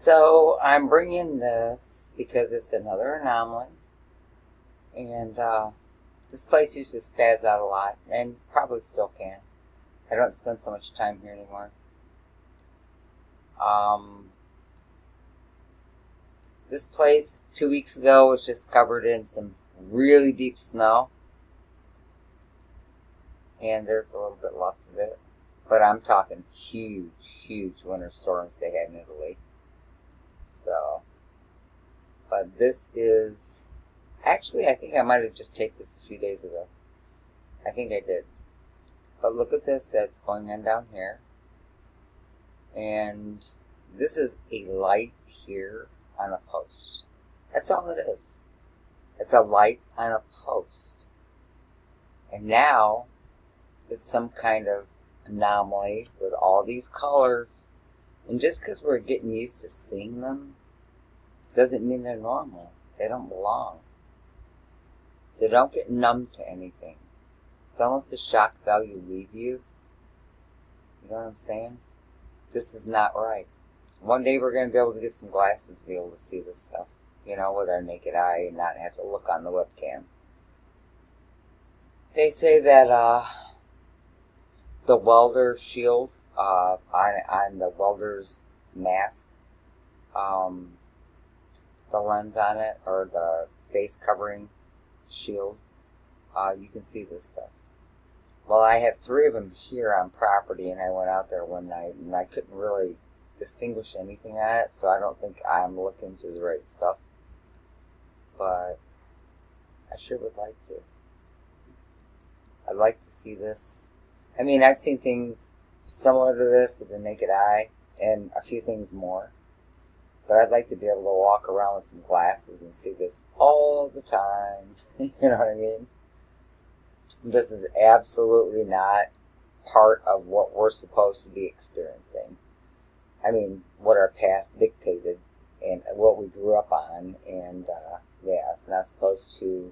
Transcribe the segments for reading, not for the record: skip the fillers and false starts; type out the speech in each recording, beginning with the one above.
So I'm bringing this because it's another anomaly, and this place used to spaz out a lot, and probably still can. I don't spend so much time here anymore. This place 2 weeks ago was just covered in some really deep snow, and there's a little bit left of it, but I'm talking huge winter storms they had in Italy. So, but this is, actually I think I might have just taken this a few days ago. I think I did. But look at this that's going on down here. And this is a light here on a post. That's all it is. It's a light on a post. And now it's some kind of anomaly with all these colors. And just because we're getting used to seeing them doesn't mean they're normal. They don't belong. So don't get numb to anything. Don't let the shock value leave you. You know what I'm saying? This is not right. One day we're going to be able to get some glasses to be able to see this stuff, you know, with our naked eye and not have to look on the webcam. They say that the welder shield on the welder's mask, the lens on it, or the face covering shield, you can see this stuff. Well, I have 3 of them here on property, and I went out there one night, and I couldn't really distinguish anything on it, so I don't think I'm looking through the right stuff. But I sure would like to. I'd like to see this. I mean, I've seen things similar to this with the naked eye, and a few things more. But I'd like to be able to walk around with some glasses and see this all the time. You know what I mean? This is absolutely not part of what we're supposed to be experiencing. I mean, what our past dictated and what we grew up on, and yeah, it's not supposed to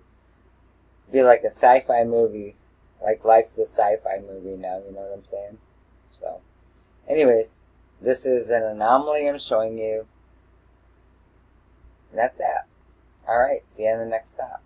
be like a sci-fi movie, like life's a sci-fi movie now, you know what I'm saying? So, anyways, this is an anomaly I'm showing you, and that's that. Alright, see you on the next stop.